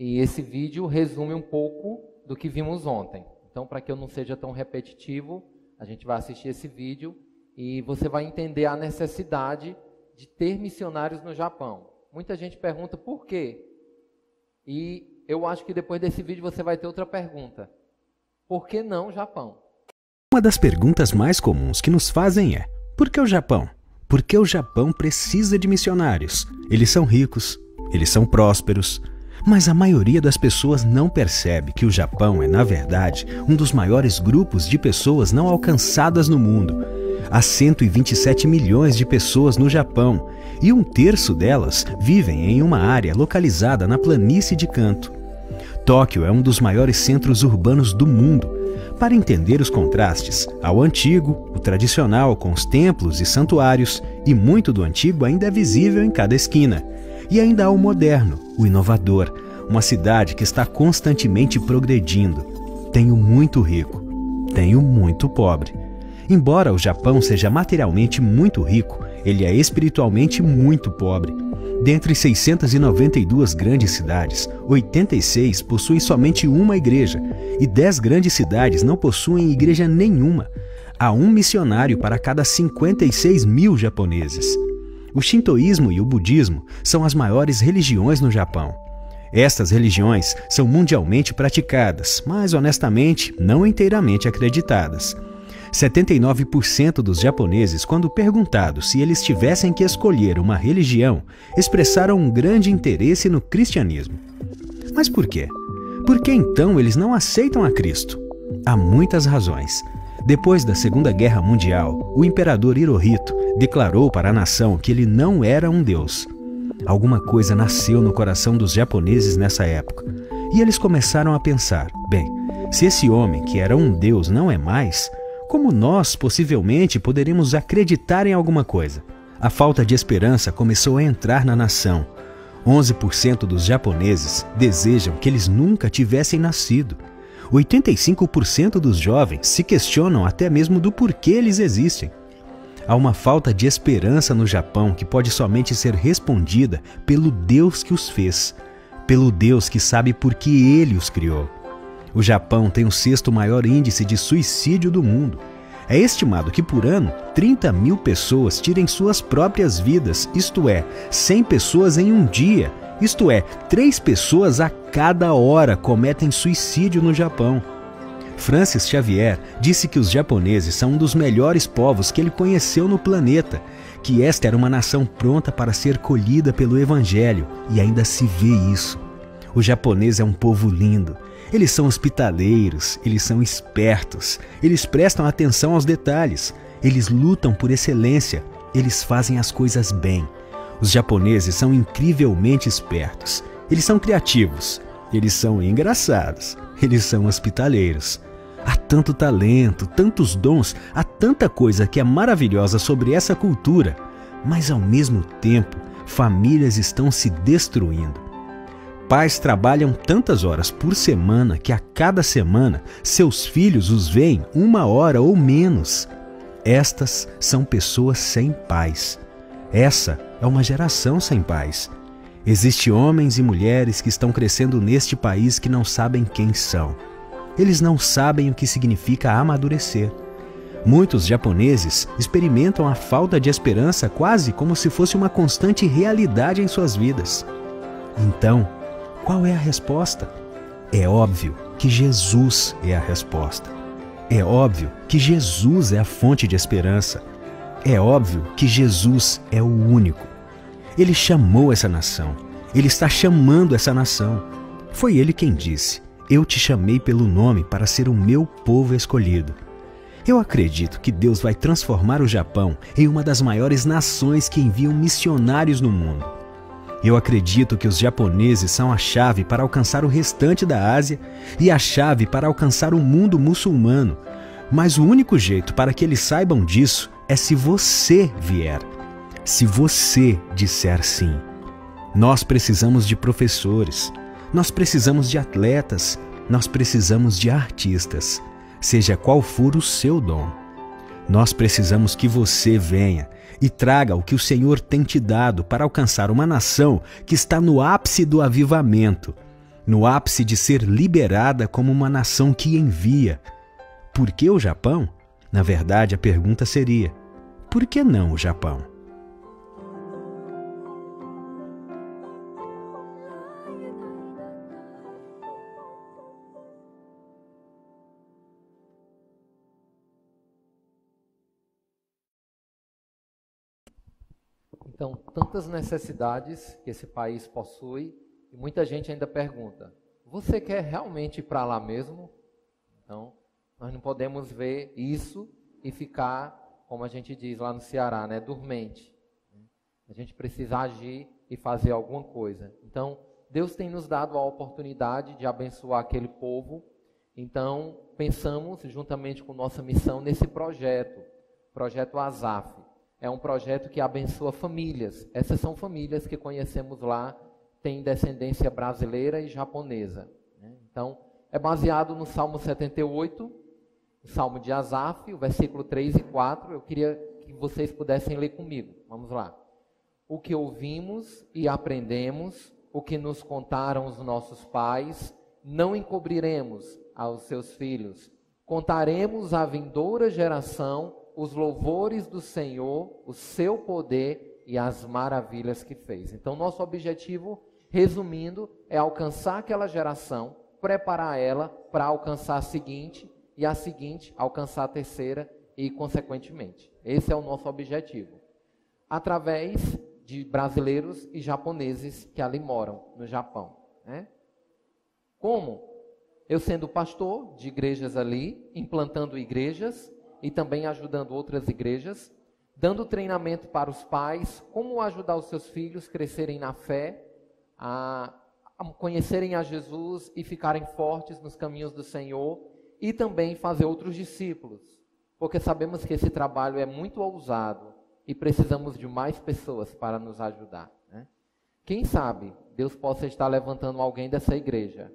E esse vídeo resume um pouco do que vimos ontem. Então, para que eu não seja tão repetitivo, a gente vai assistir esse vídeo e você vai entender a necessidade de ter missionários no Japão. Muita gente pergunta por quê? E eu acho que depois desse vídeo você vai ter outra pergunta. Por que não Japão? Uma das perguntas mais comuns que nos fazem é: por que o Japão? Por que o Japão precisa de missionários? Eles são ricos, eles são prósperos, mas a maioria das pessoas não percebe que o Japão é, na verdade, um dos maiores grupos de pessoas não alcançadas no mundo. Há 127 milhões de pessoas no Japão e 1/3 delas vivem em uma área localizada na planície de Kanto. Tóquio é um dos maiores centros urbanos do mundo. Para entender os contrastes, há o antigo, o tradicional com os templos e santuários, e muito do antigo ainda é visível em cada esquina. E ainda há o moderno, o inovador, uma cidade que está constantemente progredindo. Tem o muito rico, tem o muito pobre. Embora o Japão seja materialmente muito rico, ele é espiritualmente muito pobre. Dentre 692 grandes cidades, 86 possuem somente uma igreja e 10 grandes cidades não possuem igreja nenhuma. Há um missionário para cada 56 mil japoneses. O shintoísmo e o budismo são as maiores religiões no Japão. Estas religiões são mundialmente praticadas, mas honestamente não inteiramente acreditadas. 79% dos japoneses, quando perguntados se eles tivessem que escolher uma religião, expressaram um grande interesse no cristianismo. Mas por quê? Por que então eles não aceitam a Cristo? Há muitas razões. Depois da Segunda Guerra Mundial, o imperador Hirohito declarou para a nação que ele não era um deus. Alguma coisa nasceu no coração dos japoneses nessa época, e eles começaram a pensar: bem, se esse homem que era um deus não é mais, como nós possivelmente poderemos acreditar em alguma coisa? A falta de esperança começou a entrar na nação. 11% dos japoneses desejam que eles nunca tivessem nascido. 85% dos jovens se questionam até mesmo do porquê eles existem. Há uma falta de esperança no Japão que pode somente ser respondida pelo Deus que os fez, pelo Deus que sabe por que Ele os criou. O Japão tem o 6º maior índice de suicídio do mundo. É estimado que por ano, 30 mil pessoas tirem suas próprias vidas, isto é, 100 pessoas em um dia, isto é, 3 pessoas a cada hora cometem suicídio no Japão. Francis Xavier disse que os japoneses são um dos melhores povos que ele conheceu no planeta, que esta era uma nação pronta para ser colhida pelo Evangelho, e ainda se vê isso. O japonês é um povo lindo. Eles são hospitaleiros, eles são espertos, eles prestam atenção aos detalhes, eles lutam por excelência, eles fazem as coisas bem. Os japoneses são incrivelmente espertos, eles são criativos, eles são engraçados, eles são hospitaleiros. Há tanto talento, tantos dons, há tanta coisa que é maravilhosa sobre essa cultura, mas ao mesmo tempo, famílias estão se destruindo. Pais trabalham tantas horas por semana que a cada semana seus filhos os veem 1 hora ou menos. Estas são pessoas sem pais. Essa é uma geração sem pais. Existem homens e mulheres que estão crescendo neste país que não sabem quem são. Eles não sabem o que significa amadurecer. Muitos japoneses experimentam a falta de esperança quase como se fosse uma constante realidade em suas vidas. Então, qual é a resposta? É óbvio que Jesus é a resposta. É óbvio que Jesus é a fonte de esperança. É óbvio que Jesus é o único. Ele chamou essa nação. Ele está chamando essa nação. Foi Ele quem disse: eu te chamei pelo nome para ser o meu povo escolhido. Eu acredito que Deus vai transformar o Japão em uma das maiores nações que enviam missionários no mundo. Eu acredito que os japoneses são a chave para alcançar o restante da Ásia e a chave para alcançar o mundo muçulmano. Mas o único jeito para que eles saibam disso é se você vier. Se você disser sim. Nós precisamos de professores, nós precisamos de atletas, nós precisamos de artistas, seja qual for o seu dom. Nós precisamos que você venha e traga o que o Senhor tem te dado para alcançar uma nação que está no ápice do avivamento. no ápice de ser liberada como uma nação que envia. Por que o Japão? Na verdade, a pergunta seria: por que não o Japão? Então, tantas necessidades que esse país possui, e muita gente ainda pergunta: você quer realmente ir para lá mesmo? Então, nós não podemos ver isso e ficar, como a gente diz lá no Ceará, né, dormente. A gente precisa agir e fazer alguma coisa. Então, Deus tem nos dado a oportunidade de abençoar aquele povo. Então, pensamos, juntamente com nossa missão, nesse projeto Asaf. É um projeto que abençoa famílias. Essas são famílias que conhecemos lá, têm descendência brasileira e japonesa. Então, é baseado no Salmo 78, o Salmo de Asaf, o versículo 3 e 4. Eu queria que vocês pudessem ler comigo. Vamos lá. O que ouvimos e aprendemos, o que nos contaram os nossos pais, não encobriremos aos seus filhos. Contaremos à vindoura geração os louvores do Senhor, o seu poder e as maravilhas que fez. Então, nosso objetivo, resumindo, é alcançar aquela geração, preparar ela para alcançar a seguinte, e a seguinte alcançar a terceira e, consequentemente. Esse é o nosso objetivo. Através de brasileiros e japoneses que ali moram, no Japão. Como? Eu sendo pastor de igrejas ali, implantando igrejas, e também ajudando outras igrejas, dando treinamento para os pais, como ajudar os seus filhos a crescerem na fé, a conhecerem a Jesus e ficarem fortes nos caminhos do Senhor, e também fazer outros discípulos, porque sabemos que esse trabalho é muito ousado e precisamos de mais pessoas para nos ajudar. Quem sabe Deus possa estar levantando alguém dessa igreja.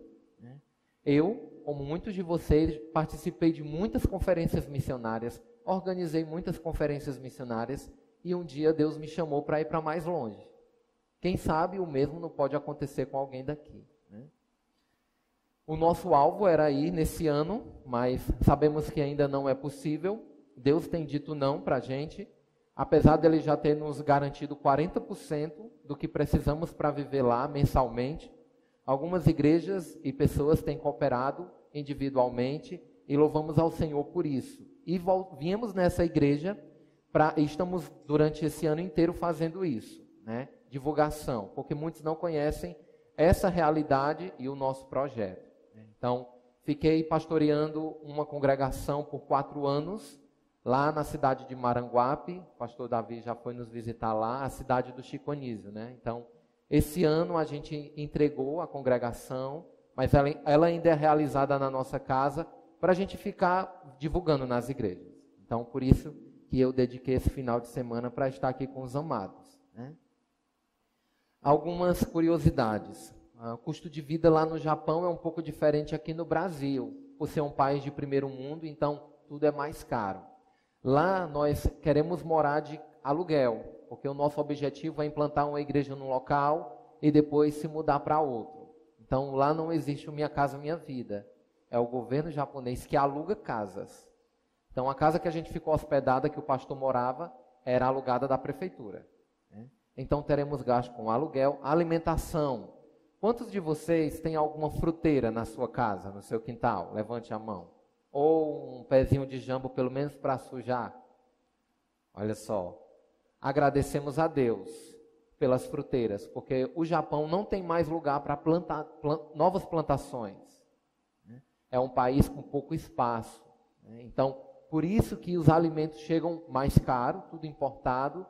Eu, como muitos de vocês, participei de muitas conferências missionárias, organizei muitas conferências missionárias e um dia Deus me chamou para ir para mais longe. Quem sabe o mesmo não pode acontecer com alguém daqui. O nosso alvo era ir nesse ano, mas sabemos que ainda não é possível. Deus tem dito não para a gente, apesar dele já ter nos garantido 40% do que precisamos para viver lá mensalmente. Algumas igrejas e pessoas têm cooperado individualmente e louvamos ao Senhor por isso. E viemos nessa igreja, estamos durante esse ano inteiro fazendo isso, divulgação, porque muitos não conhecem essa realidade e o nosso projeto. Então, fiquei pastoreando uma congregação por 4 anos, lá na cidade de Maranguape. O pastor Davi já foi nos visitar lá, a cidade do Chico Anísio, Então, esse ano a gente entregou a congregação, mas ela ainda é realizada na nossa casa para a gente ficar divulgando nas igrejas. Então, por isso que eu dediquei esse final de semana para estar aqui com os amados. Algumas curiosidades. O custo de vida lá no Japão é um pouco diferente aqui no Brasil, por ser um país de primeiro mundo, então tudo é mais caro. Lá nós queremos morar de aluguel, porque o nosso objetivo é implantar uma igreja num local e depois se mudar para outro. Então, lá não existe o Minha Casa Minha Vida. É o governo japonês que aluga casas. Então, a casa que a gente ficou hospedada, que o pastor morava, era alugada da prefeitura. Então, teremos gasto com aluguel, alimentação. Quantos de vocês têm alguma fruteira na sua casa, no seu quintal? Levante a mão. Ou um pezinho de jambo, pelo menos para sujar? Olha só. Agradecemos a Deus pelas fruteiras, porque o Japão não tem mais lugar para plantar novas plantações. É um país com pouco espaço. Então, por isso que os alimentos chegam mais caros, tudo importado.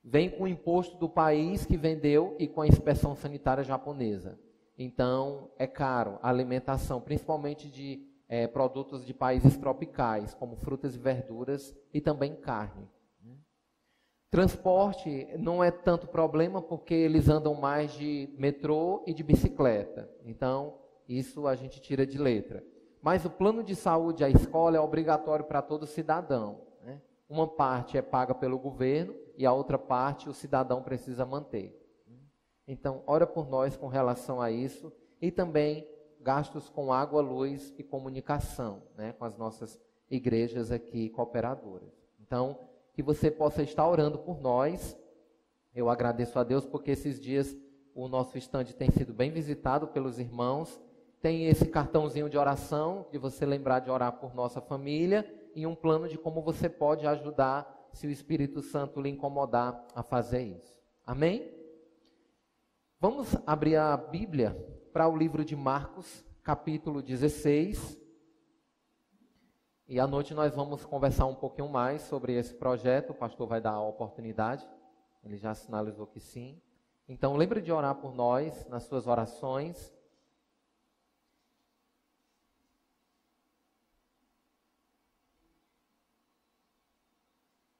Vem com o imposto do país que vendeu e com a inspeção sanitária japonesa. Então, é caro a alimentação, principalmente de produtos de países tropicais, como frutas e verduras e também carne. Transporte não é tanto problema porque eles andam mais de metrô e de bicicleta. Então, isso a gente tira de letra. Mas o plano de saúde, a escola, é obrigatório para todo cidadão. Uma parte é paga pelo governo e a outra parte o cidadão precisa manter. Então, ora por nós com relação a isso. e também gastos com água, luz e comunicação, né, com as nossas igrejas aqui cooperadoras. Então, que você possa estar orando por nós. Eu agradeço a Deus porque esses dias o nosso estande tem sido bem visitado pelos irmãos. Tem esse cartãozinho de oração, de você lembrar de orar por nossa família, e um plano de como você pode ajudar, se o Espírito Santo lhe incomodar a fazer isso. Amém? Vamos abrir a Bíblia para o livro de Marcos, capítulo 16. E à noite nós vamos conversar um pouquinho mais sobre esse projeto. O pastor vai dar a oportunidade. Ele já sinalizou que sim. Então, lembre de orar por nós nas suas orações.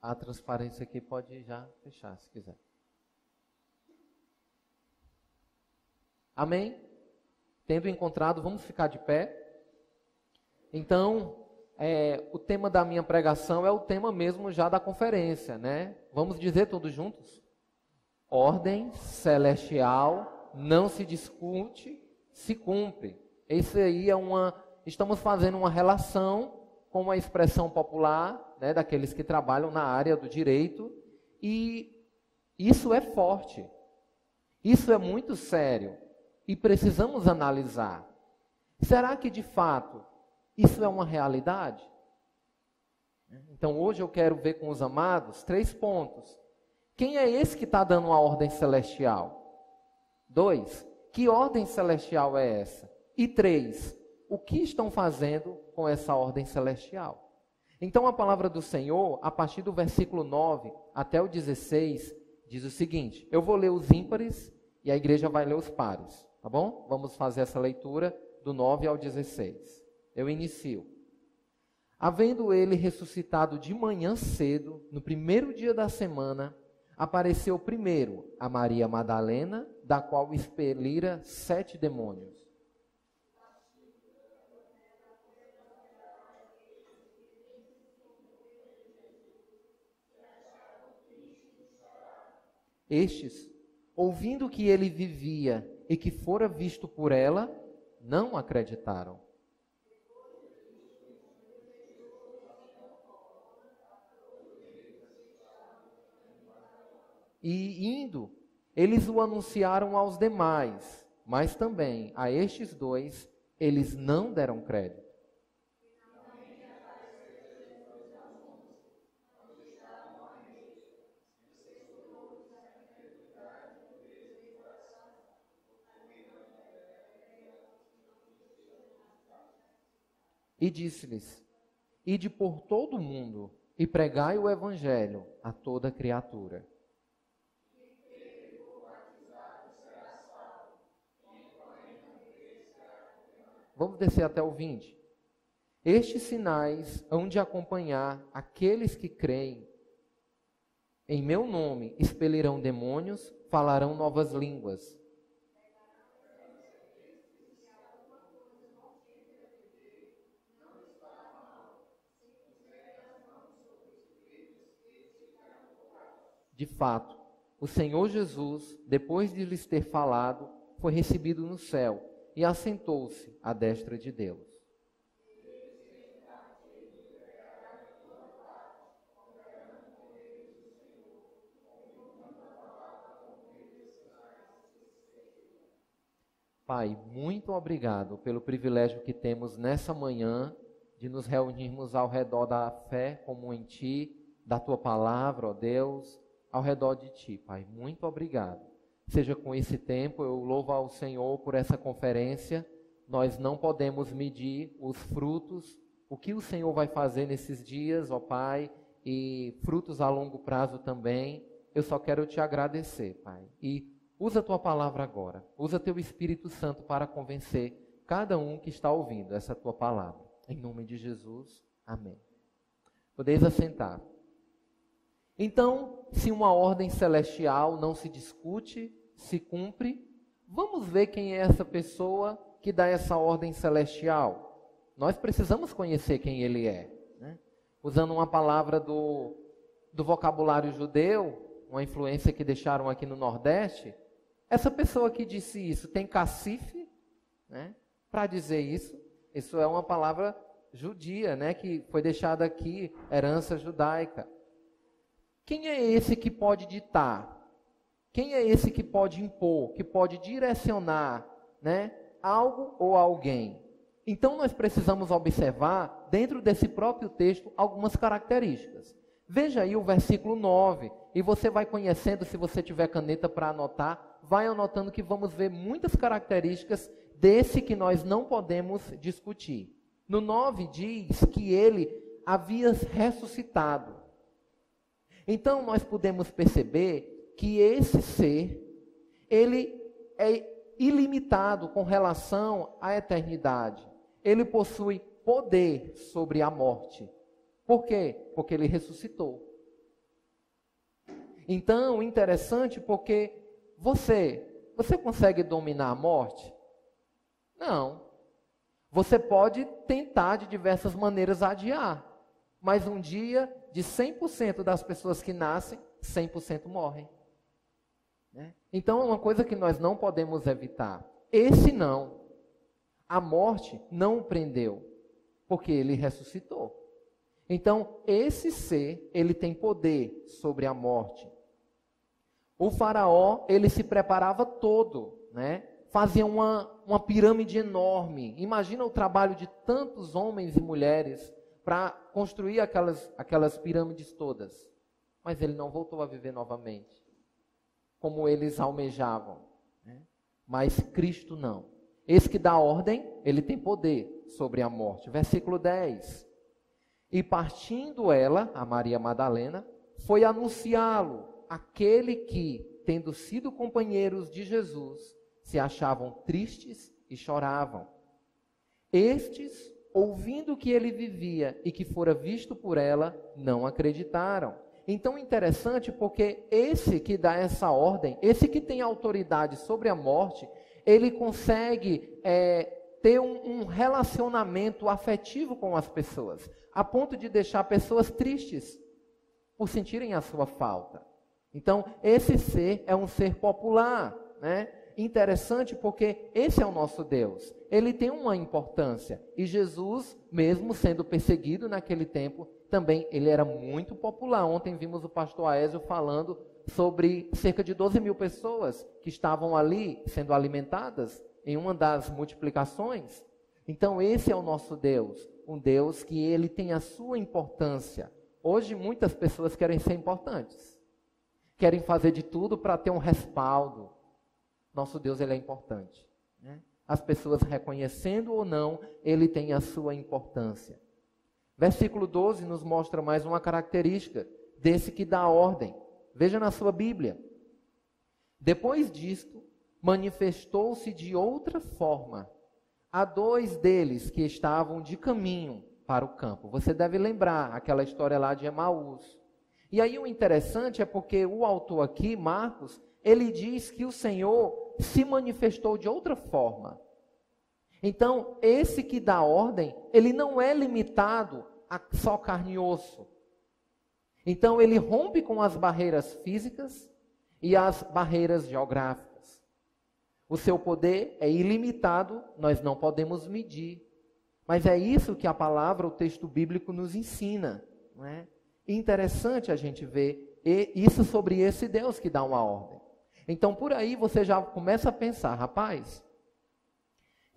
A transparência aqui pode já fechar, se quiser. Amém? Tendo encontrado, vamos ficar de pé. Então, o tema da minha pregação é o tema mesmo já da conferência, né? Vamos dizer todos juntos? Ordem celestial não se discute, se cumpre. Isso aí estamos fazendo uma relação com uma expressão popular, né, daqueles que trabalham na área do direito, e isso é forte, isso é muito sério, e precisamos analisar. Será que de fato isso é uma realidade? Então hoje eu quero ver com os amados 3 pontos. Quem é esse que está dando uma ordem celestial? 2, que ordem celestial é essa? E 3, o que estão fazendo com essa ordem celestial? Então a palavra do Senhor, a partir do versículo 9 até o 16, diz o seguinte. Eu vou ler os ímpares e a igreja vai ler os pares, tá bom? Vamos fazer essa leitura do 9 ao 16. Eu inicio. Havendo ele ressuscitado de manhã cedo, no primeiro dia da semana, apareceu primeiro a Maria Madalena, da qual expelira 7 demônios. Estes, ouvindo que ele vivia e que fora visto por ela, não acreditaram. E indo, eles o anunciaram aos demais, mas também a estes 2 eles não deram crédito. E disse-lhes, ide por todo o mundo e pregai o evangelho a toda criatura. Vamos descer até o 20. Estes sinais hão de acompanhar aqueles que creem. Em meu nome expelirão demônios, falarão novas línguas. De fato, o Senhor Jesus, depois de lhes ter falado, foi recebido no céu e assentou-se à destra de Deus. Pai, muito obrigado pelo privilégio que temos nessa manhã de nos reunirmos ao redor da fé comum em Ti, da Tua palavra, ó Deus, ao redor de Ti, Pai. Muito obrigado. Seja com esse tempo, eu louvo ao Senhor por essa conferência. Nós não podemos medir os frutos, o que o Senhor vai fazer nesses dias, ó Pai, e frutos a longo prazo também. Eu só quero Te agradecer, Pai. E usa a Tua palavra agora. Usa Teu Espírito Santo para convencer cada um que está ouvindo essa Tua palavra. Em nome de Jesus, amém. Podeis assentar. Então, se uma ordem celestial não se discute, se cumpre, vamos ver quem é essa pessoa que dá essa ordem celestial. Nós precisamos conhecer quem ele é, né? Usando uma palavra do vocabulário judeu, uma influência que deixaram aqui no Nordeste, essa pessoa que disse isso tem cacife, né? Para dizer isso, isso é uma palavra judia, né? Que foi deixada aqui, herança judaica. Quem é esse que pode ditar? Quem é esse que pode impor, que pode direcionar, né, algo ou alguém? Então nós precisamos observar, dentro desse próprio texto, algumas características. Veja aí o versículo 9, e você vai conhecendo, se você tiver caneta para anotar, vai anotando que vamos ver muitas características desse que nós não podemos discutir. No 9 diz que ele havia ressuscitado. Então nós podemos perceber que esse ser, ele é ilimitado com relação à eternidade. Ele possui poder sobre a morte. Por quê? Porque ele ressuscitou. Então, interessante porque você consegue dominar a morte? Não. Você pode tentar de diversas maneiras adiar, mas um dia, de 100% das pessoas que nascem, 100% morrem. Então, é uma coisa que nós não podemos evitar. Esse não. A morte não o prendeu, porque ele ressuscitou. Então, esse ser, ele tem poder sobre a morte. O faraó, ele se preparava todo, né? Fazia uma pirâmide enorme. Imagina o trabalho de tantos homens e mulheres para construir aquelas pirâmides todas. Mas ele não voltou a viver novamente, como eles almejavam, né? Mas Cristo não. Esse que dá ordem, ele tem poder sobre a morte. Versículo 10. E partindo ela, a Maria Madalena, foi anunciá-lo, aquele que, tendo sido companheiros de Jesus, se achavam tristes e choravam. Estes, ouvindo que ele vivia e que fora visto por ela, não acreditaram. Então, interessante porque esse que dá essa ordem, esse que tem autoridade sobre a morte, ele consegue ter um relacionamento afetivo com as pessoas, a ponto de deixar pessoas tristes por sentirem a sua falta. Então, esse ser é um ser popular, né? Interessante porque esse é o nosso Deus. Ele tem uma importância. E Jesus, mesmo sendo perseguido naquele tempo, também ele era muito popular. Ontem vimos o pastor Aésio falando sobre cerca de 12 mil pessoas que estavam ali sendo alimentadas em uma das multiplicações. Então esse é o nosso Deus, um Deus que ele tem a sua importância. Hoje muitas pessoas querem ser importantes, querem fazer de tudo para ter um respaldo. Nosso Deus, ele é importante, né? As pessoas reconhecendo ou não, ele tem a sua importância. Versículo 12 nos mostra mais uma característica desse que dá ordem. Veja na sua Bíblia. Depois disto, manifestou-se de outra forma a dois deles que estavam de caminho para o campo. Você deve lembrar aquela história lá de Emaús. E aí o interessante é porque o autor aqui, Marcos, ele diz que o Senhor se manifestou de outra forma. Então, esse que dá ordem, ele não é limitado a só carne e osso. Então, ele rompe com as barreiras físicas e as barreiras geográficas. O seu poder é ilimitado, nós não podemos medir. Mas é isso que a palavra, o texto bíblico nos ensina, não é? Interessante a gente ver isso sobre esse Deus que dá uma ordem. Então, por aí você já começa a pensar, rapaz,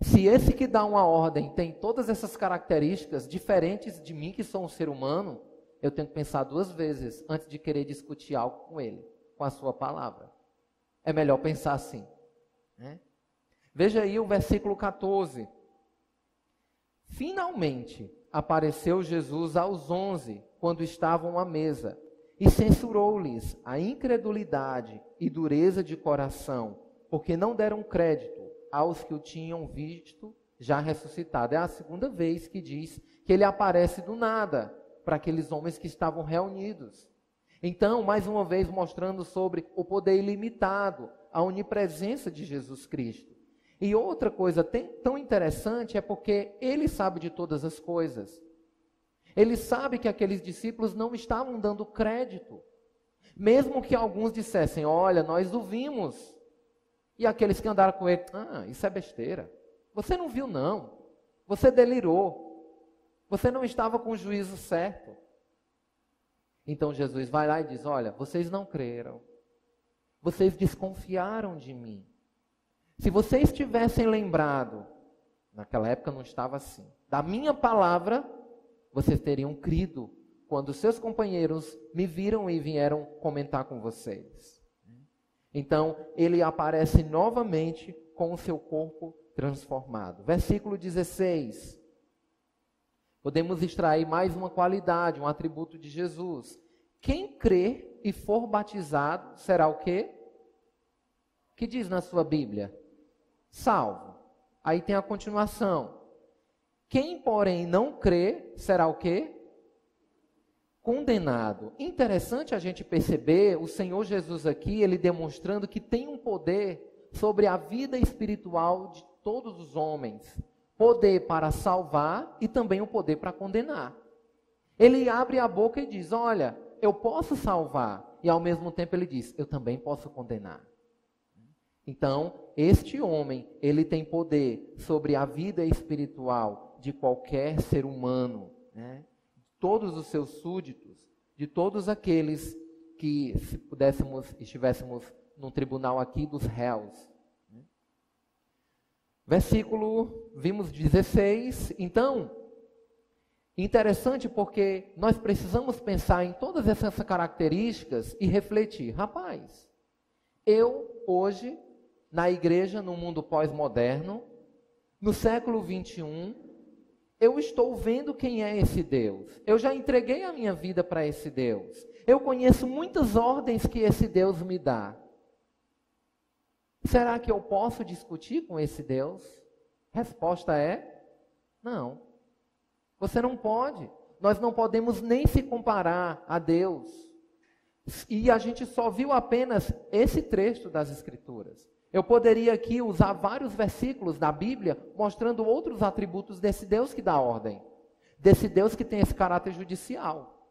se esse que dá uma ordem tem todas essas características diferentes de mim, que sou um ser humano, eu tenho que pensar duas vezes antes de querer discutir algo com ele, com a sua palavra. É melhor pensar assim, né? Veja aí o versículo 14. Finalmente apareceu Jesus aos 11, quando estavam à mesa, e censurou-lhes a incredulidade e dureza de coração, porque não deram crédito aos que o tinham visto já ressuscitado. É a segunda vez que diz que ele aparece do nada para aqueles homens que estavam reunidos. Então, mais uma vez mostrando sobre o poder ilimitado, a onipresença de Jesus Cristo. E outra coisa tão interessante é porque ele sabe de todas as coisas. Ele sabe que aqueles discípulos não estavam dando crédito. Mesmo que alguns dissessem, olha, nós o vimos. E aqueles que andaram com ele, isso é besteira. Você não viu, não. Você delirou. Você não estava com o juízo certo. Então Jesus vai lá e diz, olha, vocês não creram. Vocês desconfiaram de mim. Se vocês tivessem lembrado, naquela época não estava assim, da minha palavra, vocês teriam crido quando seus companheiros me viram e vieram comentar com vocês. Então, ele aparece novamente com o seu corpo transformado. Versículo 16. Podemos extrair mais uma qualidade, um atributo de Jesus. Quem crer e for batizado será o quê? O que diz na sua Bíblia? Salvo. Aí tem a continuação. Quem, porém, não crê será o quê? Condenado. Interessante a gente perceber o Senhor Jesus aqui, ele demonstrando que tem um poder sobre a vida espiritual de todos os homens. Poder para salvar e também o poder para condenar. Ele abre a boca e diz, olha, eu posso salvar. E ao mesmo tempo ele diz, eu também posso condenar. Então, este homem, ele tem poder sobre a vida espiritual de qualquer ser humano, né? Todos os seus súditos, de todos aqueles que, se estivéssemos num tribunal aqui dos réus. Versículo, vimos 16, então, interessante porque nós precisamos pensar em todas essas características e refletir. Rapaz, eu hoje, na igreja, no mundo pós-moderno, no século 21, eu estou vendo quem é esse Deus. Eu já entreguei a minha vida para esse Deus. Eu conheço muitas ordens que esse Deus me dá. Será que eu posso discutir com esse Deus? Resposta é, não. Você não pode. Nós não podemos nem se comparar a Deus. E a gente só viu apenas esse trecho das Escrituras. Eu poderia aqui usar vários versículos da Bíblia mostrando outros atributos desse Deus que dá ordem. Desse Deus que tem esse caráter judicial.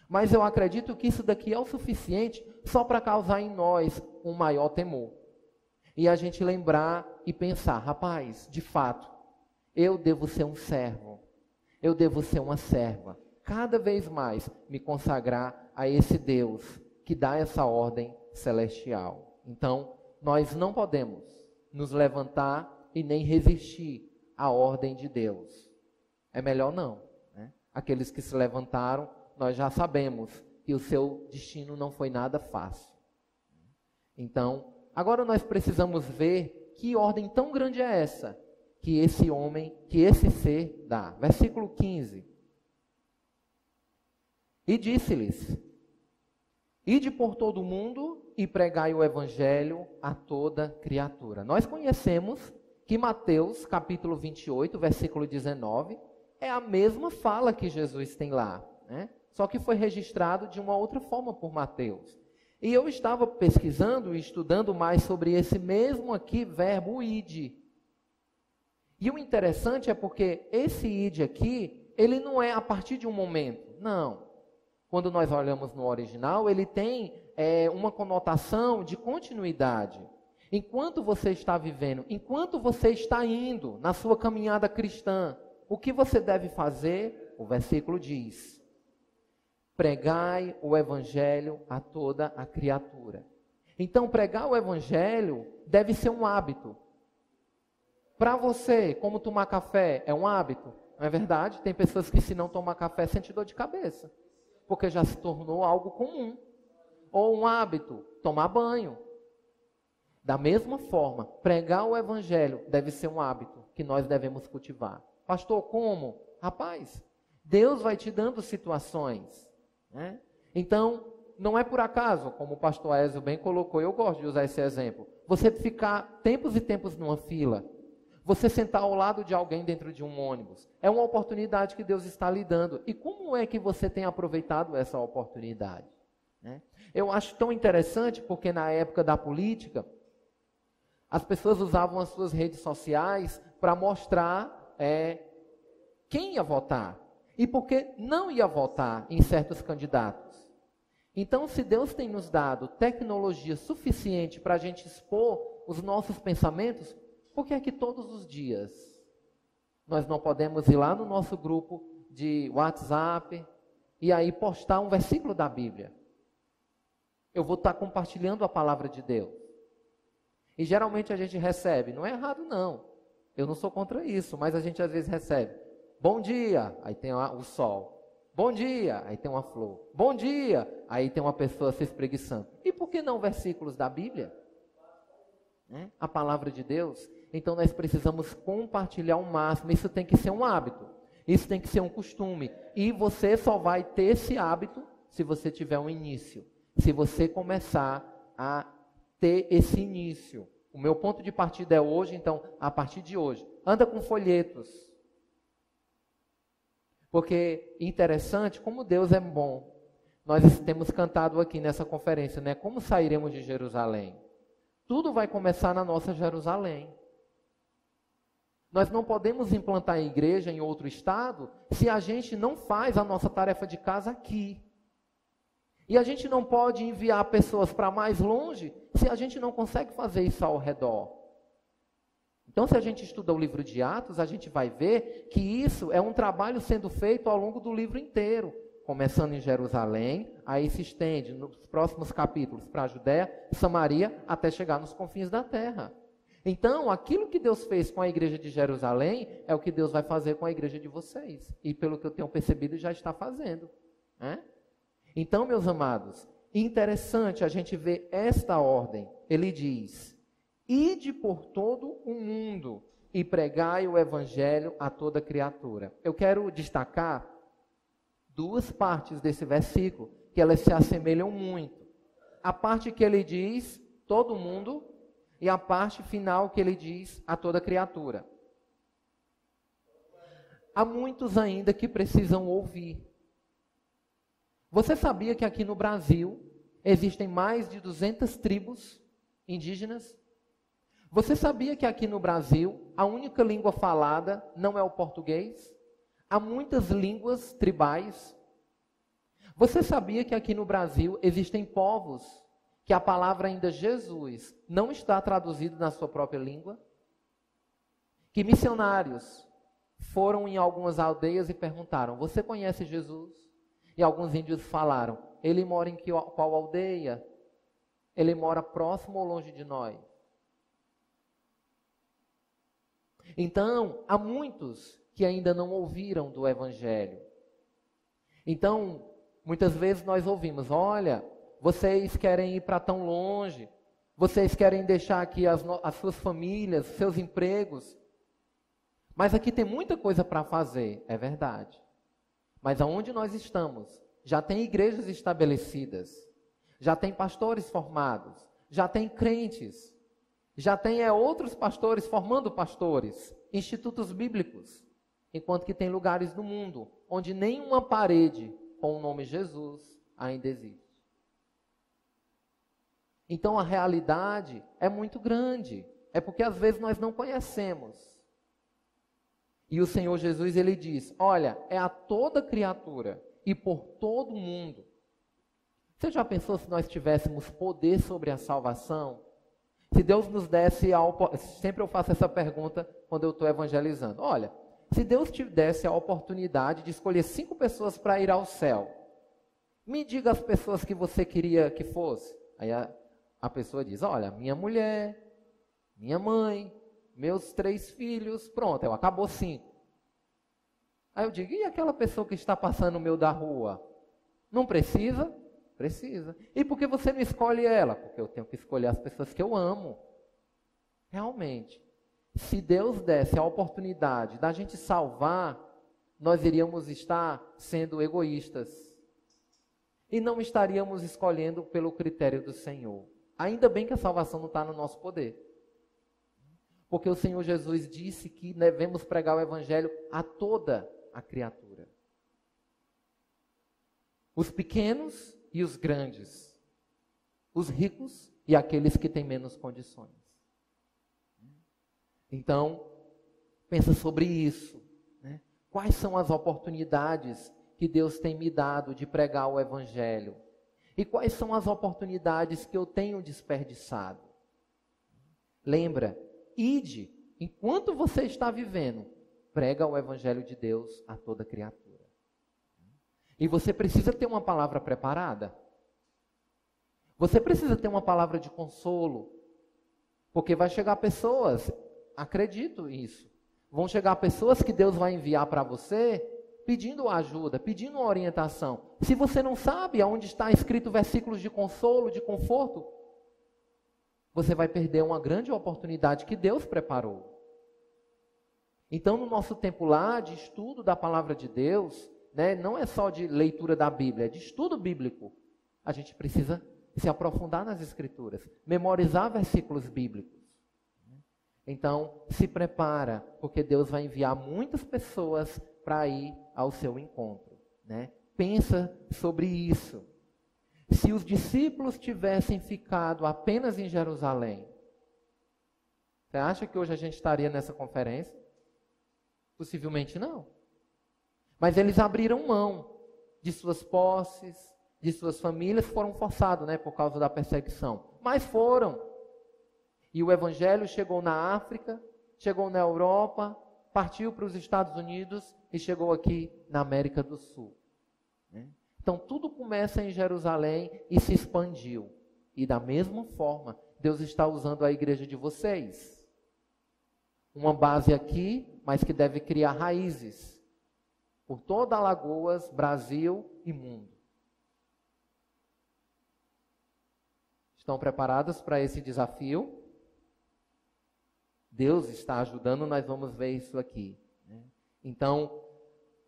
Mas eu acredito que isso daqui é o suficiente só para causar em nós um maior temor. E a gente lembrar e pensar, rapaz, de fato, eu devo ser um servo. Eu devo ser uma serva. Cada vez mais me consagrar a esse Deus que dá essa ordem celestial. Então, nós não podemos nos levantar e nem resistir à ordem de Deus. É melhor não, né? Aqueles que se levantaram, nós já sabemos que o seu destino não foi nada fácil. Então, agora nós precisamos ver que ordem tão grande é essa que esse homem, que esse ser dá. Versículo 15. E disse-lhes, ide por todo o mundo e pregai o evangelho a toda criatura. Nós conhecemos que Mateus, capítulo 28, versículo 19, é a mesma fala que Jesus tem lá, né? Só que foi registrado de uma outra forma por Mateus. E eu estava pesquisando e estudando mais sobre esse mesmo aqui, verbo ide. E o interessante é porque esse ide aqui, ele não é a partir de um momento, não. Quando nós olhamos no original, ele tem uma conotação de continuidade. Enquanto você está vivendo, enquanto você está indo na sua caminhada cristã, o que você deve fazer? O versículo diz, pregai o evangelho a toda a criatura. Então, pregar o evangelho deve ser um hábito. Para você, como tomar café é um hábito, não é verdade? Tem pessoas que se não tomar café sentem dor de cabeça, porque já se tornou algo comum. Ou um hábito, tomar banho. Da mesma forma, pregar o evangelho deve ser um hábito que nós devemos cultivar. Pastor, como? Rapaz, Deus vai te dando situações, né? Então, não é por acaso, como o pastor Ézio bem colocou, eu gosto de usar esse exemplo, você ficar tempos e tempos numa fila, você sentar ao lado de alguém dentro de um ônibus, é uma oportunidade que Deus está lhe dando. E como é que você tem aproveitado essa oportunidade, né? Eu acho tão interessante porque na época da política, as pessoas usavam as suas redes sociais para mostrar quem ia votar e porque não ia votar em certos candidatos. Então, se Deus tem nos dado tecnologia suficiente para a gente expor os nossos pensamentos, Por que é que todos os dias nós não podemos ir lá no nosso grupo de WhatsApp e aí postar um versículo da Bíblia? Eu vou estar compartilhando a palavra de Deus. E geralmente a gente recebe, não é errado não, eu não sou contra isso, mas a gente às vezes recebe, bom dia, aí tem o sol. Bom dia, aí tem uma flor. Bom dia, aí tem uma pessoa se espreguiçando. E por que não versículos da Bíblia? A palavra de Deus. Então nós precisamos compartilhar o máximo. Isso tem que ser um hábito. Isso tem que ser um costume. E você só vai ter esse hábito se você tiver um início. Se você começar a ter esse início. O meu ponto de partida é hoje, então, a partir de hoje. Anda com folhetos. Porque interessante como Deus é bom. Nós temos cantado aqui nessa conferência, né? Como sairemos de Jerusalém? Tudo vai começar na nossa Jerusalém. Nós não podemos implantar a igreja em outro estado se a gente não faz a nossa tarefa de casa aqui. E a gente não pode enviar pessoas para mais longe se a gente não consegue fazer isso ao redor. Então, se a gente estuda o livro de Atos, a gente vai ver que isso é um trabalho sendo feito ao longo do livro inteiro. Começando em Jerusalém, aí se estende nos próximos capítulos para a Judéia, Samaria, até chegar nos confins da terra. Então, aquilo que Deus fez com a igreja de Jerusalém, é o que Deus vai fazer com a igreja de vocês. E pelo que eu tenho percebido, já está fazendo. Então, meus amados, interessante a gente ver esta ordem. Ele diz: ide por todo o mundo e pregai o evangelho a toda criatura. Eu quero destacar duas partes desse versículo, que elas se assemelham muito. A parte que ele diz, todo mundo, e a parte final que ele diz, a toda criatura. Há muitos ainda que precisam ouvir. Você sabia que aqui no Brasil existem mais de 200 tribos indígenas? Você sabia que aqui no Brasil a única língua falada não é o português? Há muitas línguas tribais. Você sabia que aqui no Brasil existem povos que a palavra ainda Jesus não está traduzida na sua própria língua? Que missionários foram em algumas aldeias e perguntaram: você conhece Jesus? E alguns índios falaram: ele mora em qual aldeia? Ele mora próximo ou longe de nós? Então, há muitos que ainda não ouviram do Evangelho. Então, muitas vezes nós ouvimos: olha, vocês querem ir para tão longe, vocês querem deixar aqui as suas famílias, seus empregos. Mas aqui tem muita coisa para fazer, é verdade. Mas aonde nós estamos, já tem igrejas estabelecidas, já tem pastores formados, já tem crentes, já tem outros pastores formando pastores, institutos bíblicos, enquanto que tem lugares no mundo onde nenhuma parede com o nome Jesus ainda existe. Então a realidade é muito grande, é porque às vezes nós não conhecemos. E o Senhor Jesus, ele diz: olha, é a toda criatura e por todo mundo. Você já pensou se nós tivéssemos poder sobre a salvação? Se Deus nos desse sempre eu faço essa pergunta quando eu estou evangelizando. Olha, se Deus te desse a oportunidade de escolher 5 pessoas para ir ao céu, me diga as pessoas que você queria que fosse. Aí a pessoa diz: olha, minha mulher, minha mãe, meus 3 filhos, pronto, acabou 5. Aí eu digo: e aquela pessoa que está passando no meio da rua? Não precisa? Precisa. E por que você não escolhe ela? Porque eu tenho que escolher as pessoas que eu amo. Realmente, se Deus desse a oportunidade da gente salvar, nós iríamos estar sendo egoístas. E não estaríamos escolhendo pelo critério do Senhor. Ainda bem que a salvação não está no nosso poder. Porque o Senhor Jesus disse que devemos pregar o Evangelho a toda a criatura. Os pequenos e os grandes. Os ricos e aqueles que têm menos condições. Então, pensa sobre isso. Né? Quais são as oportunidades que Deus tem me dado de pregar o Evangelho? E quais são as oportunidades que eu tenho desperdiçado? Lembra, ide enquanto você está vivendo, prega o evangelho de Deus a toda criatura. E você precisa ter uma palavra preparada. Você precisa ter uma palavra de consolo. Porque vai chegar pessoas, acredito nisso, vão chegar pessoas que Deus vai enviar para você pedindo ajuda, pedindo orientação. Se você não sabe aonde está escrito versículos de consolo, de conforto, você vai perder uma grande oportunidade que Deus preparou. Então, no nosso tempo lá de estudo da palavra de Deus, né, não é só de leitura da Bíblia, é de estudo bíblico. A gente precisa se aprofundar nas Escrituras, memorizar versículos bíblicos. Então, se prepara, porque Deus vai enviar muitas pessoas para ir ao seu encontro. Né? Pensa sobre isso. Se os discípulos tivessem ficado apenas em Jerusalém, você acha que hoje a gente estaria nessa conferência? Possivelmente não. Mas eles abriram mão de suas posses, de suas famílias, foram forçados, né, por causa da perseguição. Mas foram. E o evangelho chegou na África, chegou na Europa, partiu para os Estados Unidos e chegou aqui na América do Sul. Né? Então tudo começa em Jerusalém e se expandiu. E da mesma forma, Deus está usando a igreja de vocês. Uma base aqui, mas que deve criar raízes por toda Alagoas, Brasil e mundo. Estão preparados para esse desafio? Deus está ajudando, nós vamos ver isso aqui. Né? Então,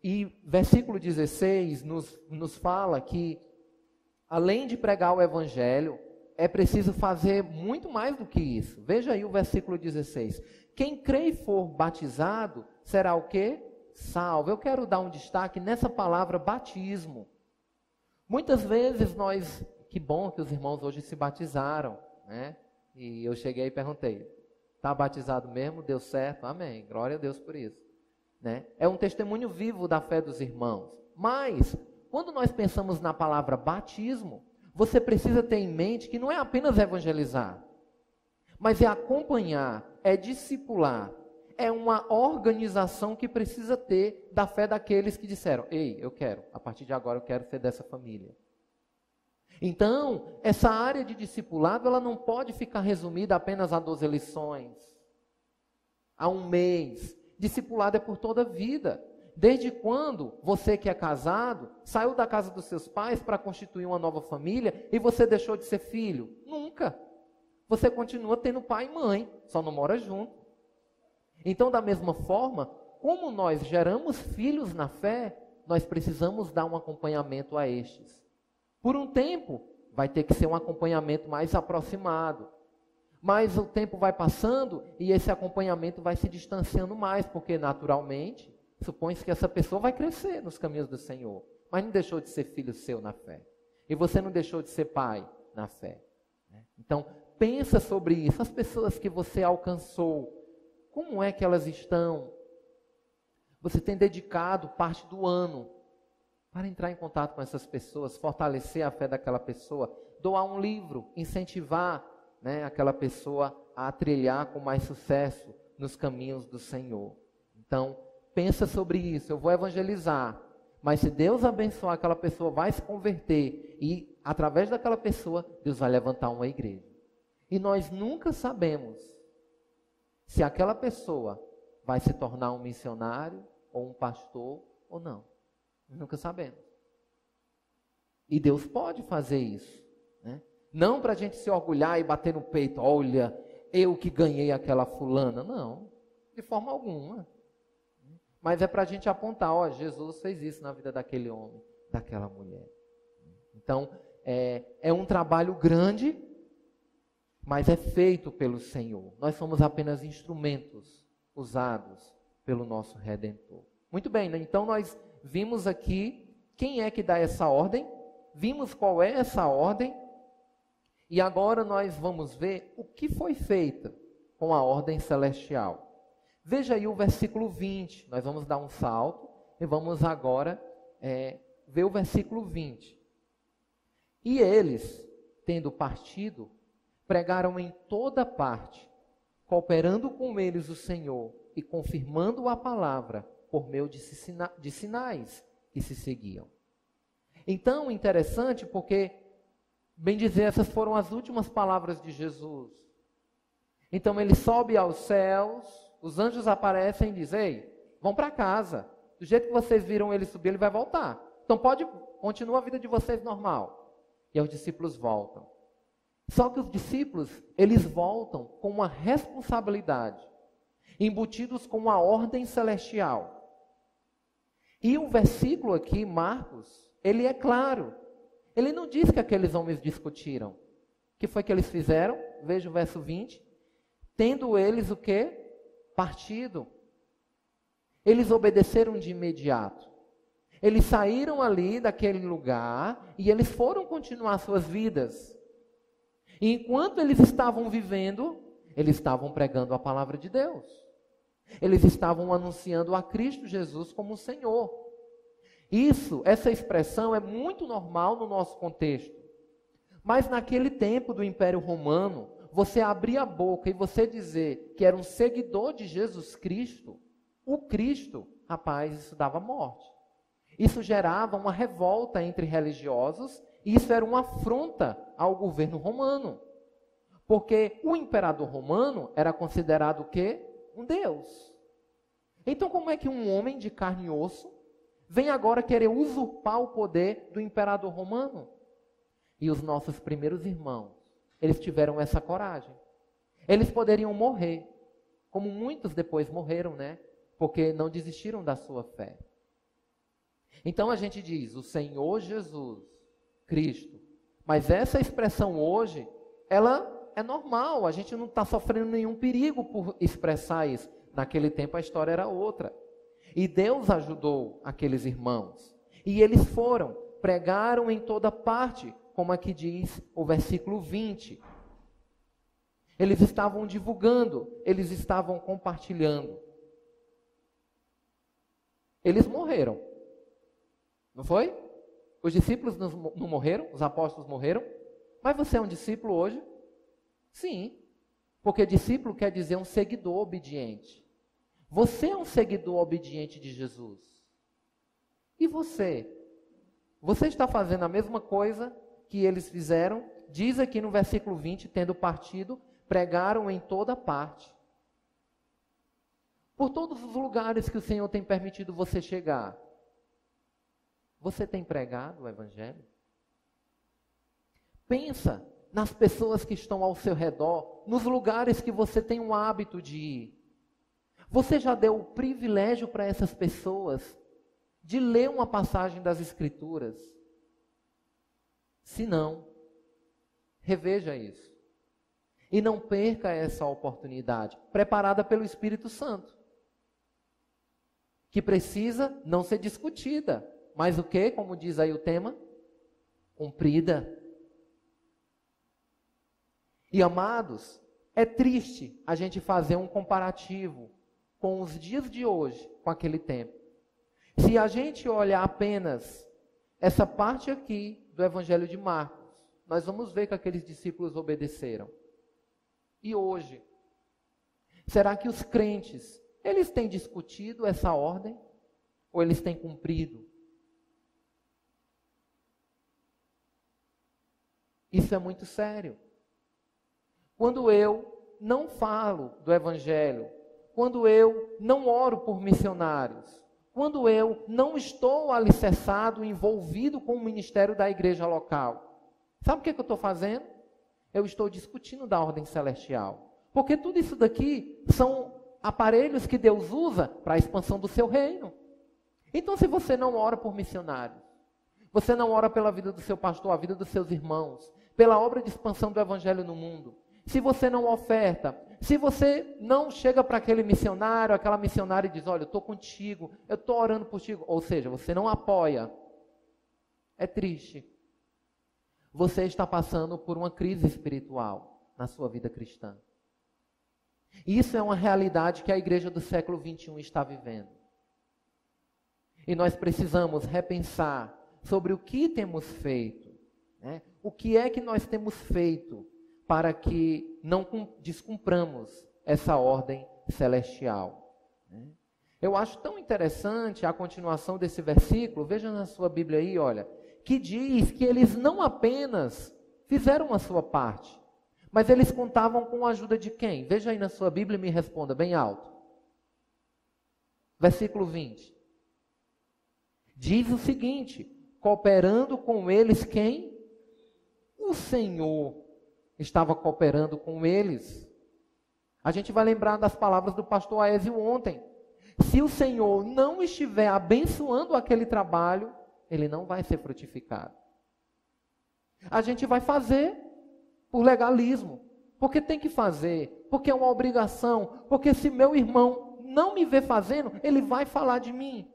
e versículo 16 nos fala que, além de pregar o evangelho, é preciso fazer muito mais do que isso. Veja aí o versículo 16. Quem crê e for batizado, será o quê? Salvo. Eu quero dar um destaque nessa palavra batismo. Muitas vezes nós... Que bom que os irmãos hoje se batizaram, né? E eu cheguei e perguntei, está batizado mesmo? Deu certo? Amém. Glória a Deus por isso. Né? É um testemunho vivo da fé dos irmãos. Mas, quando nós pensamos na palavra batismo, você precisa ter em mente que não é apenas evangelizar, mas é acompanhar, é discipular, é uma organização que precisa ter da fé daqueles que disseram, ei, eu quero, a partir de agora eu quero ser dessa família. Então, essa área de discipulado, ela não pode ficar resumida apenas a 12 lições, a um mês. Discipulado é por toda a vida. Desde quando você que é casado, saiu da casa dos seus pais para constituir uma nova família e você deixou de ser filho? Nunca. Você continua tendo pai e mãe, só não mora junto. Então, da mesma forma, como nós geramos filhos na fé, nós precisamos dar um acompanhamento a estes. Por um tempo, vai ter que ser um acompanhamento mais aproximado. Mas o tempo vai passando e esse acompanhamento vai se distanciando mais, porque naturalmente, supõe-se que essa pessoa vai crescer nos caminhos do Senhor. Mas não deixou de ser filho seu na fé. E você não deixou de ser pai na fé. Então, pensa sobre isso. As pessoas que você alcançou, como é que elas estão? Você tem dedicado parte do ano para entrar em contato com essas pessoas, fortalecer a fé daquela pessoa, doar um livro, incentivar, né, aquela pessoa a trilhar com mais sucesso nos caminhos do Senhor. Então, pensa sobre isso. Eu vou evangelizar, mas se Deus abençoar, aquela pessoa vai se converter e, através daquela pessoa, Deus vai levantar uma igreja. E nós nunca sabemos se aquela pessoa vai se tornar um missionário ou um pastor ou não. Nunca sabemos. E Deus pode fazer isso. Né? Não para a gente se orgulhar e bater no peito, olha, eu que ganhei aquela fulana. Não, de forma alguma. Mas é para a gente apontar, ó, Jesus fez isso na vida daquele homem, daquela mulher. Então, é um trabalho grande, mas é feito pelo Senhor. Nós somos apenas instrumentos usados pelo nosso Redentor. Muito bem, né? Então nós vimos aqui quem é que dá essa ordem, vimos qual é essa ordem, e agora nós vamos ver o que foi feito com a ordem celestial. Veja aí o versículo 20, nós vamos dar um salto e vamos agora ver o versículo 20. E eles, tendo partido, pregaram em toda parte, cooperando com eles o Senhor e confirmando a palavra por meio de sinais que se seguiam. Então, interessante porque, bem dizer, essas foram as últimas palavras de Jesus. Então ele sobe aos céus, os anjos aparecem e dizem: ei, vão para casa. Do jeito que vocês viram ele subir, ele vai voltar. Então continua a vida de vocês normal. E os discípulos voltam. Só que os discípulos, eles voltam com uma responsabilidade, embutidos com uma ordem celestial. E o versículo aqui, Marcos, ele é claro. Ele não diz que aqueles homens discutiram. O que foi que eles fizeram? Veja o verso 20. Tendo eles o quê? Partido. Eles obedeceram de imediato. Eles saíram ali daquele lugar e eles foram continuar suas vidas. E enquanto eles estavam vivendo, eles estavam pregando a palavra de Deus. Eles estavam anunciando a Cristo Jesus como Senhor. Essa expressão é muito normal no nosso contexto. Mas naquele tempo do Império Romano, você abrir a boca e você dizer que era um seguidor de Jesus Cristo, o Cristo, rapaz, isso dava morte. Isso gerava uma revolta entre religiosos e isso era uma afronta ao governo romano. Porque o imperador romano era considerado o quê? Um deus. Então como é que um homem de carne e osso vem agora querer usurpar o poder do imperador romano? E os nossos primeiros irmãos, eles tiveram essa coragem. Eles poderiam morrer, como muitos depois morreram, né? Porque não desistiram da sua fé. Então a gente diz, o Senhor Jesus, Cristo. Mas essa expressão hoje, ela é normal, a gente não está sofrendo nenhum perigo por expressar isso. Naquele tempo a história era outra. E Deus ajudou aqueles irmãos. E eles foram, pregaram em toda parte, como aqui diz o versículo 20. Eles estavam divulgando, eles estavam compartilhando. Eles morreram. Não foi? Os discípulos não morreram, os apóstolos morreram. Mas você é um discípulo hoje? Sim. Porque discípulo quer dizer um seguidor obediente. Você é um seguidor obediente de Jesus. E você? Você está fazendo a mesma coisa que eles fizeram? Diz aqui no versículo 20, tendo partido, pregaram em toda parte. Por todos os lugares que o Senhor tem permitido você chegar. Você tem pregado o Evangelho? Pensa nas pessoas que estão ao seu redor, nos lugares que você tem o hábito de ir. Você já deu o privilégio para essas pessoas de ler uma passagem das Escrituras? Se não, reveja isso. E não perca essa oportunidade, preparada pelo Espírito Santo. Que precisa não ser discutida, mas o quê? Como diz aí o tema? Cumprida. E amados, é triste a gente fazer um comparativo com os dias de hoje, com aquele tempo. Se a gente olhar apenas essa parte aqui do Evangelho de Marcos, nós vamos ver que aqueles discípulos obedeceram. E hoje, será que os crentes, eles têm discutido essa ordem? Ou eles têm cumprido? Isso é muito sério. Quando eu não falo do Evangelho, quando eu não oro por missionários, quando eu não estou alicerçado, envolvido com o ministério da igreja local, sabe o que eu estou fazendo? Eu estou discutindo da ordem celestial. Porque tudo isso daqui são aparelhos que Deus usa para a expansão do seu reino. Então, se você não ora por missionários, você não ora pela vida do seu pastor, a vida dos seus irmãos, pela obra de expansão do evangelho no mundo, se você não oferta, se você não chega para aquele missionário, aquela missionária e diz, olha, eu estou contigo, eu estou orando por ti, ou seja, você não apoia, é triste. Você está passando por uma crise espiritual na sua vida cristã. Isso é uma realidade que a igreja do século 21 está vivendo. E nós precisamos repensar sobre o que temos feito, o que é que nós temos feito para que não descumpramos essa ordem celestial. Eu acho tão interessante a continuação desse versículo, veja na sua Bíblia aí, olha, que diz que eles não apenas fizeram a sua parte, mas eles contavam com a ajuda de quem? Veja aí na sua Bíblia e me responda bem alto. Versículo 20. Diz o seguinte: cooperando com eles quem? O Senhor estava cooperando com eles. A gente vai lembrar das palavras do pastor Aésio ontem. Se o Senhor não estiver abençoando aquele trabalho, ele não vai ser frutificado. A gente vai fazer por legalismo, porque tem que fazer, porque é uma obrigação, porque se meu irmão não me vê fazendo, ele vai falar de mim.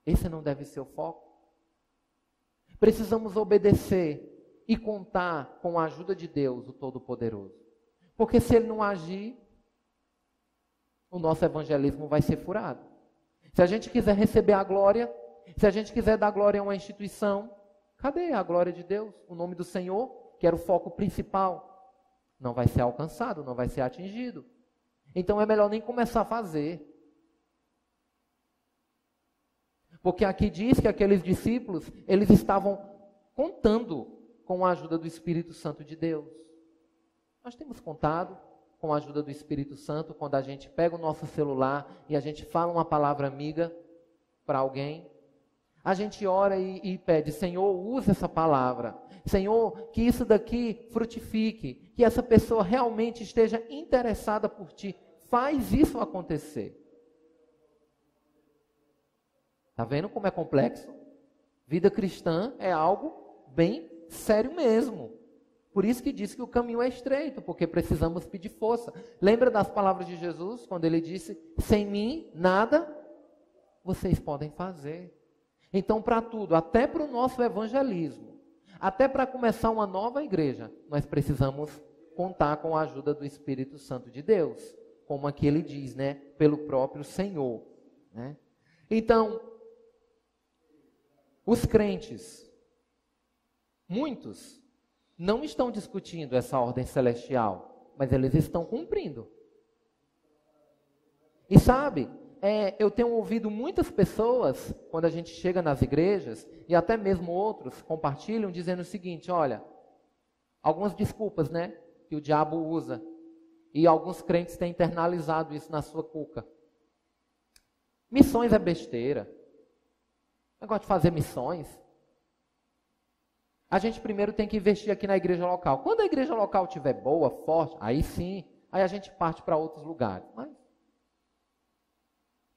Esse não deve ser o foco. Precisamos obedecer e contar com a ajuda de Deus, o Todo-Poderoso. Porque se ele não agir, o nosso evangelismo vai ser furado. Se a gente quiser receber a glória, se a gente quiser dar glória a uma instituição, cadê a glória de Deus? O nome do Senhor, que era o foco principal, não vai ser alcançado, não vai ser atingido. Então é melhor nem começar a fazer. Porque aqui diz que aqueles discípulos, eles estavam contando com a ajuda do Espírito Santo de Deus. Nós temos contado com a ajuda do Espírito Santo quando a gente pega o nosso celular e a gente fala uma palavra amiga para alguém. A gente ora e pede: Senhor, usa essa palavra. Senhor, que isso daqui frutifique, que essa pessoa realmente esteja interessada por ti. Faz isso acontecer. Está vendo como é complexo? Vida cristã é algo bem sério mesmo. Por isso que diz que o caminho é estreito, porque precisamos pedir força. Lembra das palavras de Jesus, quando ele disse: sem mim, nada vocês podem fazer. Então, para tudo, até para o nosso evangelismo, até para começar uma nova igreja, nós precisamos contar com a ajuda do Espírito Santo de Deus, como aqui ele diz, né? Pelo próprio Senhor, né? Então, os crentes, muitos, não estão discutindo essa ordem celestial, mas eles estão cumprindo. E sabe, eu tenho ouvido muitas pessoas, quando a gente chega nas igrejas, e até mesmo outros compartilham, dizendo o seguinte: olha, algumas desculpas, né, que o diabo usa, e alguns crentes têm internalizado isso na sua cuca. Missões é besteira. Negócio de fazer missões. A gente primeiro tem que investir aqui na igreja local. Quando a igreja local estiver boa, forte, aí sim, aí a gente parte para outros lugares. Mas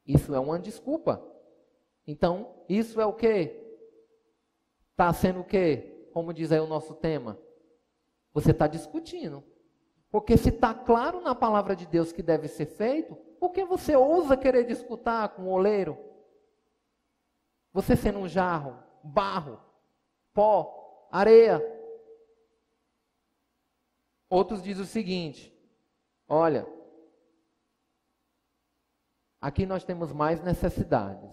isso é uma desculpa. Então, isso é o quê? Está sendo o quê? Como diz aí o nosso tema. Você está discutindo. Porque se está claro na palavra de Deus que deve ser feito, por que você ousa querer disputar com o oleiro? Você sendo um jarro, barro, pó, areia. Outros dizem o seguinte: olha, aqui nós temos mais necessidades.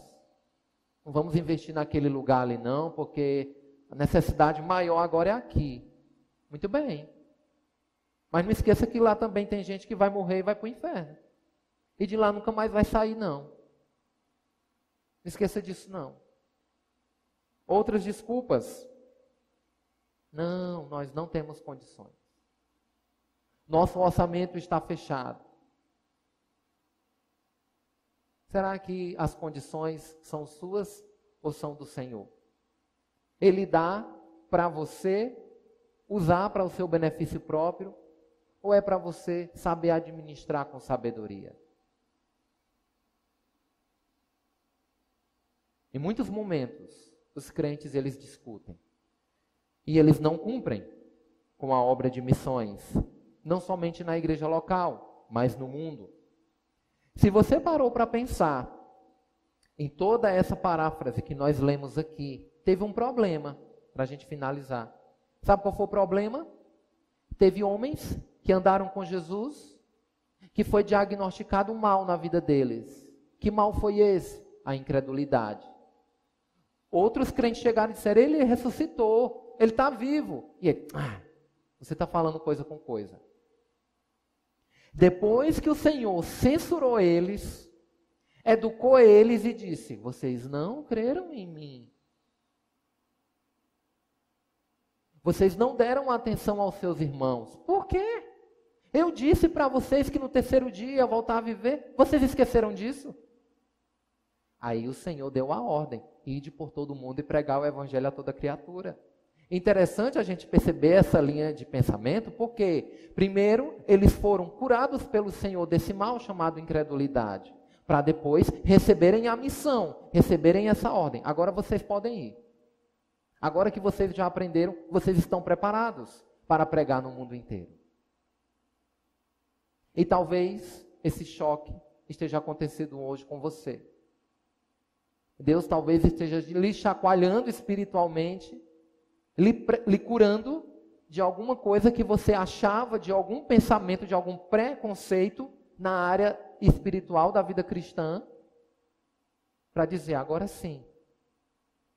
Não vamos investir naquele lugar ali não, porque a necessidade maior agora é aqui. Muito bem. Mas não esqueça que lá também tem gente que vai morrer e vai para o inferno. E de lá nunca mais vai sair não. Não esqueça disso não. Outras desculpas. Não, nós não temos condições. Nosso orçamento está fechado. Será que as condições são suas ou são do Senhor? Ele dá para você usar para o seu benefício próprio ou é para você saber administrar com sabedoria? Em muitos momentos, os crentes eles discutem. E eles não cumprem com a obra de missões, não somente na igreja local, mas no mundo. Se você parou para pensar em toda essa paráfrase que nós lemos aqui, teve um problema, para a gente finalizar. Sabe qual foi o problema? Teve homens que andaram com Jesus, que foi diagnosticado um mal na vida deles. Que mal foi esse? A incredulidade. Outros crentes chegaram e disseram: ele ressuscitou, ele está vivo. E ele: você está falando coisa com coisa. Depois que o Senhor censurou eles, educou eles e disse: vocês não creram em mim. Vocês não deram atenção aos seus irmãos. Por quê? Eu disse para vocês que no terceiro dia ia voltar a viver. Vocês esqueceram disso? Aí o Senhor deu a ordem: ide por todo mundo e pregar o evangelho a toda criatura. Interessante a gente perceber essa linha de pensamento, porque, primeiro, eles foram curados pelo Senhor desse mal chamado incredulidade, para depois receberem a missão, receberem essa ordem. Agora vocês podem ir. Agora que vocês já aprenderam, vocês estão preparados para pregar no mundo inteiro. E talvez esse choque esteja acontecendo hoje com você. Deus talvez esteja lhe chacoalhando espiritualmente, lhe curando de alguma coisa que você achava, de algum pensamento, de algum preconceito na área espiritual da vida cristã, para dizer: agora sim,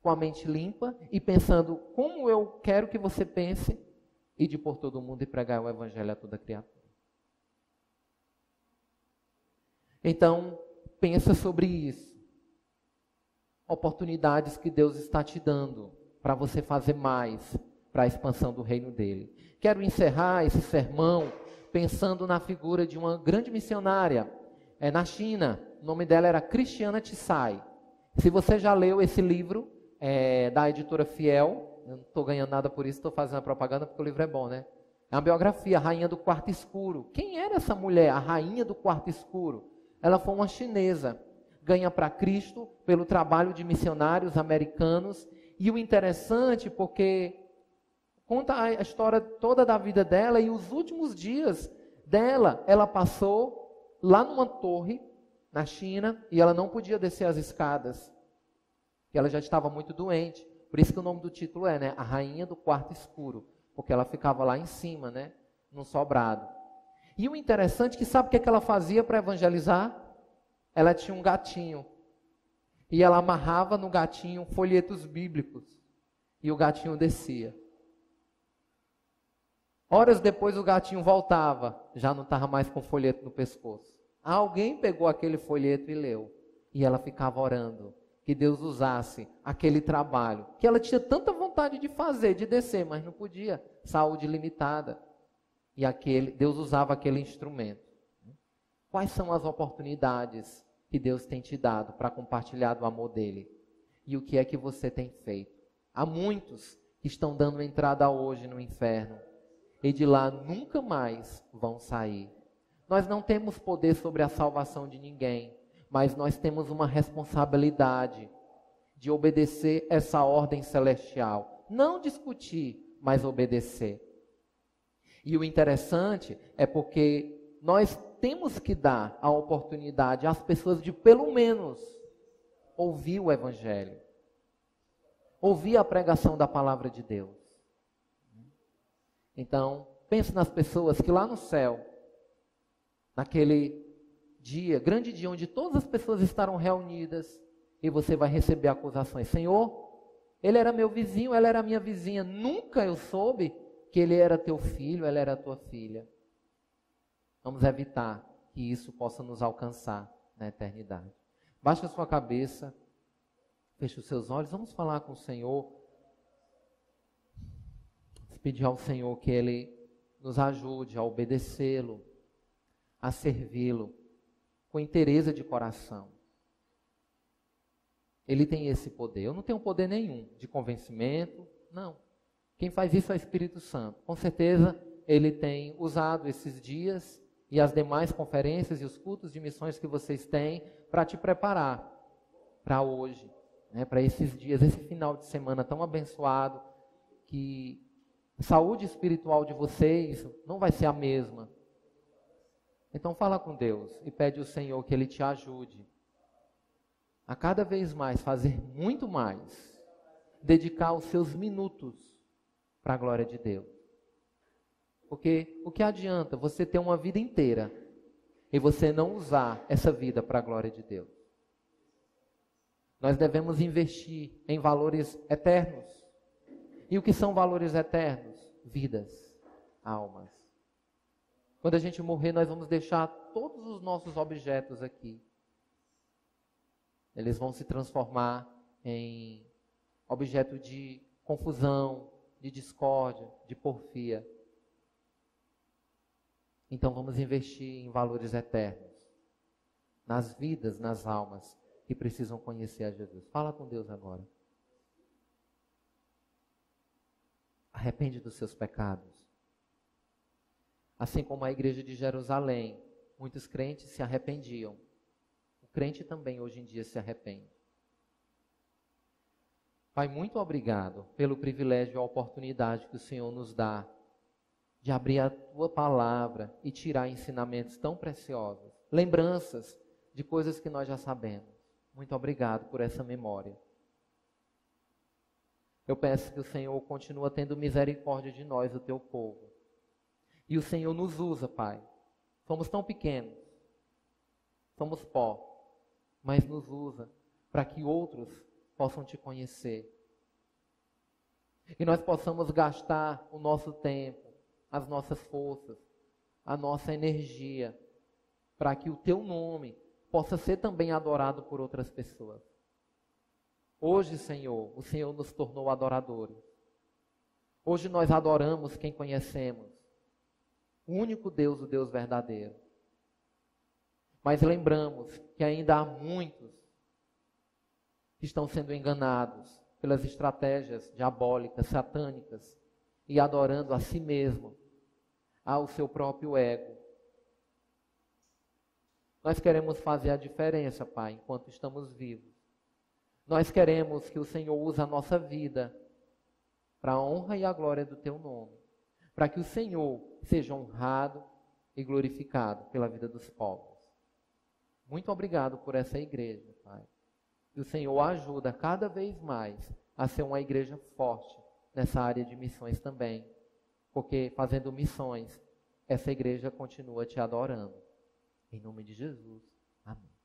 com a mente limpa e pensando como eu quero que você pense, e de por todo mundo e pregar o evangelho a toda criatura. Então, pensa sobre isso. Oportunidades que Deus está te dando para você fazer mais para a expansão do reino dele. Quero encerrar esse sermão pensando na figura de uma grande missionária na China. O nome dela era Christiana Tsai. Se você já leu esse livro da editora Fiel, eu não estou ganhando nada por isso, estou fazendo a propaganda porque o livro é bom, né? É uma biografia, a Rainha do Quarto Escuro. Quem era essa mulher, a Rainha do Quarto Escuro? Ela foi uma chinesa, ganha para Cristo pelo trabalho de missionários americanos. E o interessante, porque conta a história toda da vida dela e os últimos dias dela, ela passou lá numa torre na China e ela não podia descer as escadas, porque ela já estava muito doente. Por isso que o nome do título é, A Rainha do Quarto Escuro, porque ela ficava lá em cima, num sobrado. E o interessante é que sabe o que ela fazia para evangelizar? Ela tinha um gatinho. E ela amarrava no gatinho folhetos bíblicos. E o gatinho descia. Horas depois o gatinho voltava. Já não estava mais com folheto no pescoço. Alguém pegou aquele folheto e leu. E ela ficava orando. Que Deus usasse aquele trabalho. Que ela tinha tanta vontade de fazer, de descer, mas não podia. Saúde limitada. E Deus usava aquele instrumento. Quais são as oportunidades que Deus tem te dado para compartilhar do amor dele? E o que é que você tem feito? Há muitos que estão dando entrada hoje no inferno e de lá nunca mais vão sair. Nós não temos poder sobre a salvação de ninguém, mas nós temos uma responsabilidade de obedecer essa ordem celestial. Não discutir, mas obedecer. E o interessante é porque nós temos que dar a oportunidade às pessoas de pelo menos ouvir o evangelho, ouvir a pregação da palavra de Deus. Então, pense nas pessoas que lá no céu, naquele dia, grande dia, onde todas as pessoas estarão reunidas e você vai receber acusações. Senhor, ele era meu vizinho, ela era minha vizinha, nunca eu soube que ele era teu filho, ela era tua filha. Vamos evitar que isso possa nos alcançar na eternidade. Baixe a sua cabeça, feche os seus olhos, vamos falar com o Senhor. Vamos pedir ao Senhor que Ele nos ajude a obedecê-lo, a servi-lo, com inteireza de coração. Ele tem esse poder. Eu não tenho poder nenhum de convencimento, não. Quem faz isso é o Espírito Santo. Com certeza, Ele tem usado esses dias e as demais conferências e os cultos de missões que vocês têm para te preparar para hoje, para esses dias, esse final de semana tão abençoado, que a saúde espiritual de vocês não vai ser a mesma. Então fala com Deus e pede ao Senhor que Ele te ajude a cada vez mais fazer muito mais, dedicar os seus minutos para a glória de Deus. Porque o que adianta você ter uma vida inteira e você não usar essa vida para a glória de Deus? Nós devemos investir em valores eternos. E o que são valores eternos? Vidas, almas. Quando a gente morrer, nós vamos deixar todos os nossos objetos aqui. Eles vão se transformar em objeto de confusão, de discórdia, de porfia. Então vamos investir em valores eternos, nas vidas, nas almas que precisam conhecer a Jesus. Fala com Deus agora. Arrepende dos seus pecados. Assim como a igreja de Jerusalém, muitos crentes se arrependiam. O crente também hoje em dia se arrepende. Pai, muito obrigado pelo privilégio e a oportunidade que o Senhor nos dá de abrir a Tua palavra e tirar ensinamentos tão preciosos, lembranças de coisas que nós já sabemos. Muito obrigado por essa memória. Eu peço que o Senhor continue tendo misericórdia de nós, o Teu povo. E o Senhor nos usa, Pai. Somos tão pequenos, somos pó, mas nos usa para que outros possam Te conhecer. E nós possamos gastar o nosso tempo, as nossas forças, a nossa energia, para que o Teu nome possa ser também adorado por outras pessoas. Hoje, Senhor, o Senhor nos tornou adoradores. Hoje nós adoramos quem conhecemos, o único Deus, o Deus verdadeiro. Mas lembramos que ainda há muitos que estão sendo enganados pelas estratégias diabólicas, satânicas, e adorando a si mesmo, ao seu próprio ego. Nós queremos fazer a diferença, Pai, enquanto estamos vivos. Nós queremos que o Senhor use a nossa vida para a honra e a glória do Teu nome, para que o Senhor seja honrado e glorificado pela vida dos povos. Muito obrigado por essa igreja, Pai. E o Senhor ajuda cada vez mais a ser uma igreja forte nessa área de missões também, porque fazendo missões, essa igreja continua Te adorando. Em nome de Jesus, amém.